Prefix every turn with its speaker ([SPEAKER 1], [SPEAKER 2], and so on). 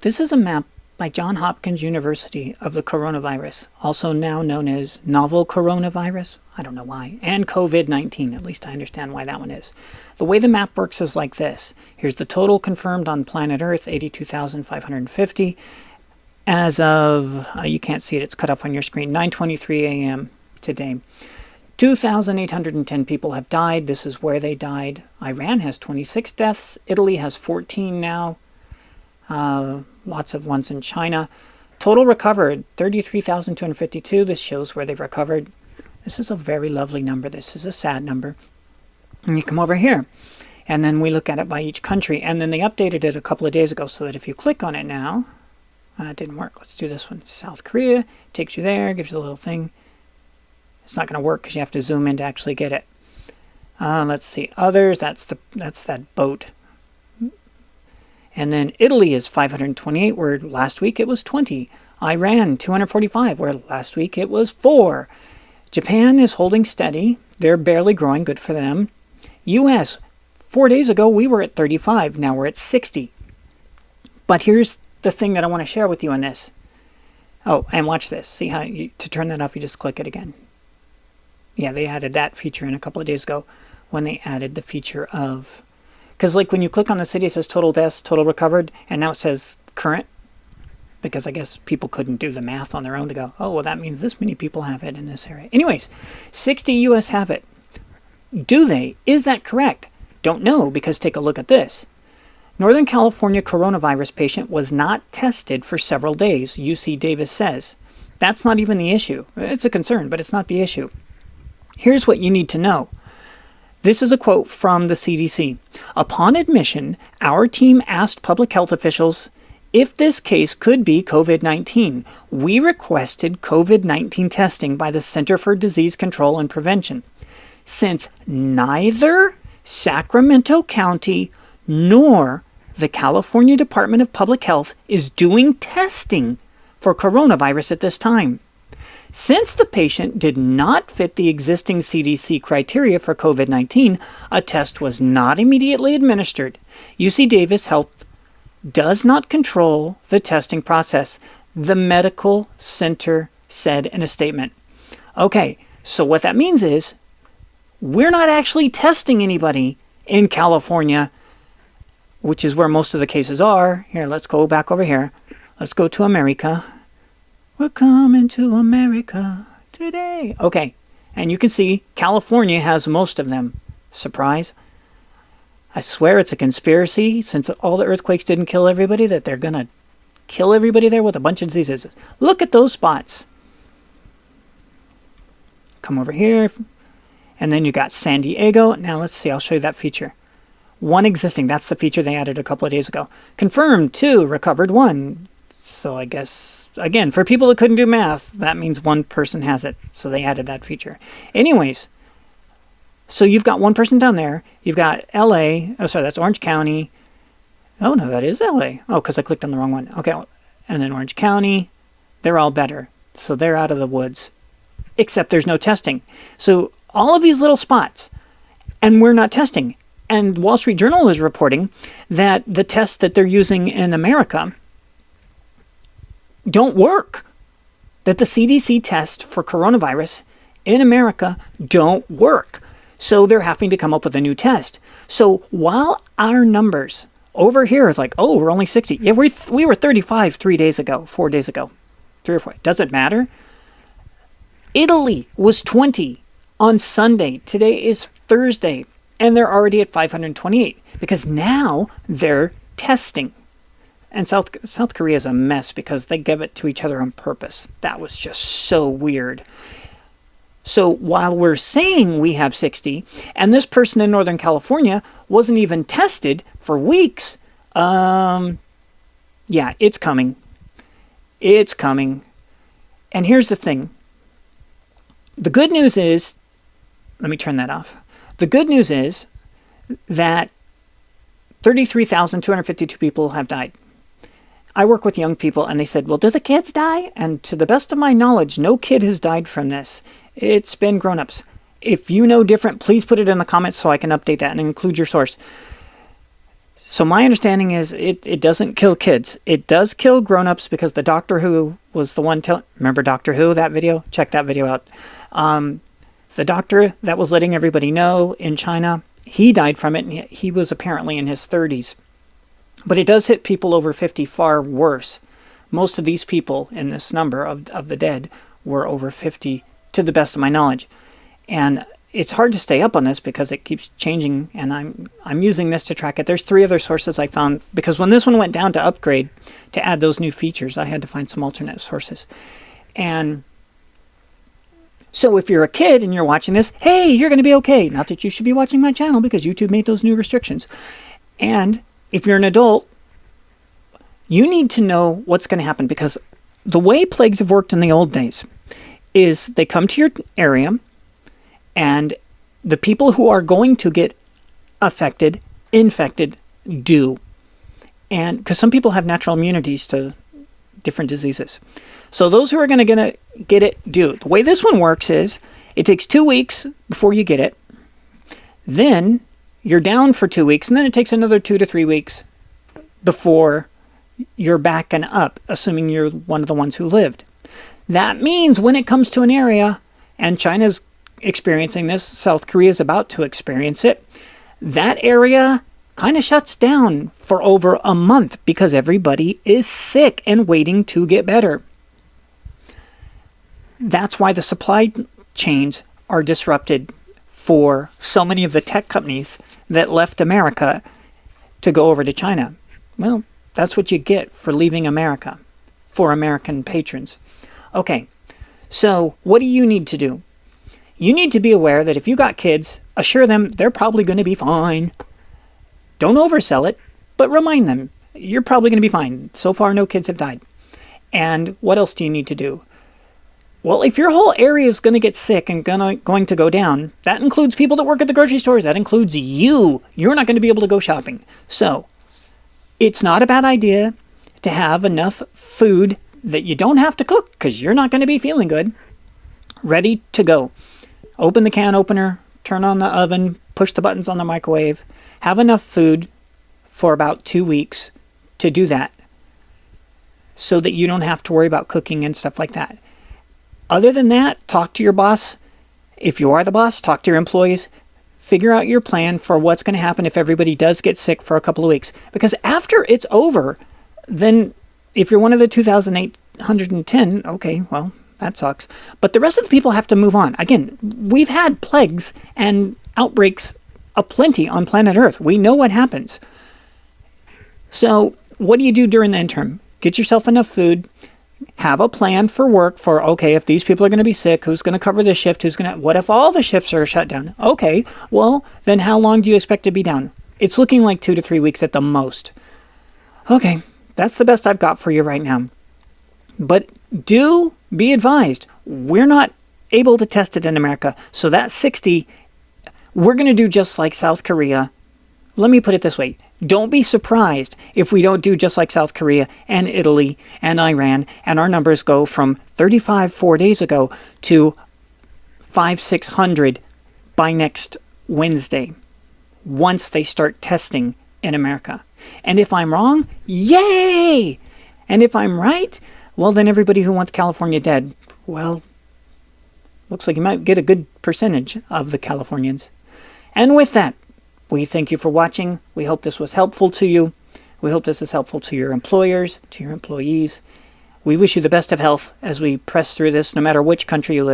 [SPEAKER 1] This is a map by Johns Hopkins University of the coronavirus, also now known as novel coronavirus. I don't know why. And COVID-19, at least I understand why that one is. The way the map works is like this. Here's the total confirmed on planet Earth, 82,550. As of, you can't see it, it's cut off on your screen, 9:23 a.m. today. 2,810 people have died. This is where they died. Iran has 26 deaths. Italy has 14 now. Lots of ones in China. Total recovered, 33,252. This shows where they've recovered. This is a very lovely number. This is a sad number. And you come over here, and then we look at it by each country. And then they updated it a couple of days ago so that if you click on it now, it didn't work. Let's do this one. South Korea, takes you there, gives you a little thing. It's not going to work because you have to zoom in to actually get it. Let's see. Others, that's that boat. And then Italy is 528, where last week it was 20. Iran, 245, where last week it was 4. Japan is holding steady. They're barely growing. Good for them. U.S., 4 days ago we were at 35. Now we're at 60. But here's the thing that I want to share with you on this. Oh, and watch this. See how to turn that off, you just click it again. Yeah, they added that feature in a couple of days ago when they added the feature of... Because like when you click on the city, it says total deaths, total recovered, and now it says current. Because I guess people couldn't do the math on their own to go, oh, well, that means this many people have it in this area. Anyways, 60 U.S. have it. Do they? Is that correct? Don't know, because take a look at this. Northern California coronavirus patient was not tested for several days, UC Davis says. That's not even the issue. It's a concern, but it's not the issue. Here's what you need to know. This is a quote from the CDC. Upon admission, our team asked public health officials if this case could be COVID-19. We requested COVID-19 testing by the Center for Disease Control and Prevention. Since neither Sacramento County nor the California Department of Public Health is doing testing for coronavirus at this time. Since the patient did not fit the existing CDC criteria for COVID-19, a test was not immediately administered. UC Davis Health does not control the testing process, the medical center said in a statement. Okay, so what that means is we're not actually testing anybody in California, which is where most of the cases are. Here, let's go back over here. Let's go to America. We're coming to America today. Okay, and you can see California has most of them. Surprise. I swear it's a conspiracy, since all the earthquakes didn't kill everybody, that they're going to kill everybody there with a bunch of diseases. Look at those spots. Come over here. And then you got San Diego. Now let's see, I'll show you that feature. 1 existing, that's the feature they added a couple of days ago. Confirmed 2, recovered 1. So I guess, again, for people that couldn't do math, that means 1 person has it. So they added that feature. Anyways, so you've got 1 person down there. You've got LA. Oh, sorry, that's Orange County. Oh, no, that is LA. Oh, because I clicked on the wrong one. Okay, and then Orange County. They're all better. So they're out of the woods. Except there's no testing. So all of these little spots, and we're not testing. And Wall Street Journal is reporting that the tests that they're using in America don't work. That the CDC test for coronavirus in America don't work. So they're having to come up with a new test. So while our numbers over here is like, oh, we're only 60. Yeah, we were 35 4 days ago. 3 or 4. Does it matter? Italy was 20 on Sunday. Today is Thursday. And they're already at 528 because now they're testing. And South Korea is a mess because they give it to each other on purpose. That was just so weird. So while we're saying we have 60, and this person in Northern California wasn't even tested for weeks, yeah, it's coming. It's coming. And here's the thing. The good news is, let me turn that off. The good news is that 33,252 people have died. I work with young people, and they said, well, do the kids die? And to the best of my knowledge, no kid has died from this. It's been grown-ups. If you know different, please put it in the comments so I can update that and include your source. So my understanding is it doesn't kill kids. It does kill grown-ups because the Doctor Who was the one remember Doctor Who, that video? Check that video out. The doctor that was letting everybody know in China, he died from it, and he was apparently in his 30s. But it does hit people over 50 far worse. Most of these people in this number of the dead were over 50, to the best of my knowledge. And it's hard to stay up on this because it keeps changing, and I'm using this to track it. There's 3 other sources I found, because when this one went down to upgrade to add those new features, I had to find some alternate sources. And so if you're a kid and you're watching this, hey, you're going to be okay. Not that you should be watching my channel because YouTube made those new restrictions. And if you're an adult, you need to know what's going to happen, because the way plagues have worked in the old days is they come to your area, and the people who are going to get infected, do. And because some people have natural immunities to different diseases. So those who are going to get it do. The way this one works is it takes 2 weeks before you get it. Then you're down for 2 weeks, and then it takes another 2 to 3 weeks before you're back and up, assuming you're one of the ones who lived. That means when it comes to an area, and China's experiencing this, South Korea is about to experience it, that area kind of shuts down for over a month because everybody is sick and waiting to get better. That's why the supply chains are disrupted for so many of the tech companies that left America to go over to China. Well, that's what you get for leaving America, for American patrons. Okay, so what do you need to do? You need to be aware that if you got kids, assure them they're probably going to be fine. Don't oversell it, but remind them you're probably going to be fine. So far, no kids have died. And what else do you need to do? Well, if your whole area is going to get sick and going to go down, that includes people that work at the grocery stores. That includes you. You're not going to be able to go shopping. So it's not a bad idea to have enough food that you don't have to cook because you're not going to be feeling good, ready to go. Open the can opener, turn on the oven, push the buttons on the microwave. Have enough food for about 2 weeks to do that so that you don't have to worry about cooking and stuff like that. Other than that, talk to your boss. If you are the boss, talk to your employees. Figure out your plan for what's going to happen if everybody does get sick for a couple of weeks. Because after it's over, then if you're one of the 2,810, okay, well, that sucks. But the rest of the people have to move on. Again, we've had plagues and outbreaks aplenty on planet Earth. We know what happens. So what do you do during the interim? Get yourself enough food. Have a plan for work for, okay, if these people are going to be sick, who's going to cover this shift? What if all the shifts are shut down? Okay, well, then how long do you expect to be down? It's looking like 2 to 3 weeks at the most. Okay, that's the best I've got for you right now. But do be advised, we're not able to test it in America. So that 60, we're going to do just like South Korea. Let me put it this way. Don't be surprised if we don't do just like South Korea and Italy and Iran, and our numbers go from 35 4 days ago to 500-600 by next Wednesday, once they start testing in America. And if I'm wrong, yay! And if I'm right, well, then everybody who wants California dead, well, looks like you might get a good percentage of the Californians. And with that, we thank you for watching. We hope this was helpful to you. We hope this is helpful to your employers, to your employees. We wish you the best of health as we press through this, no matter which country you live in.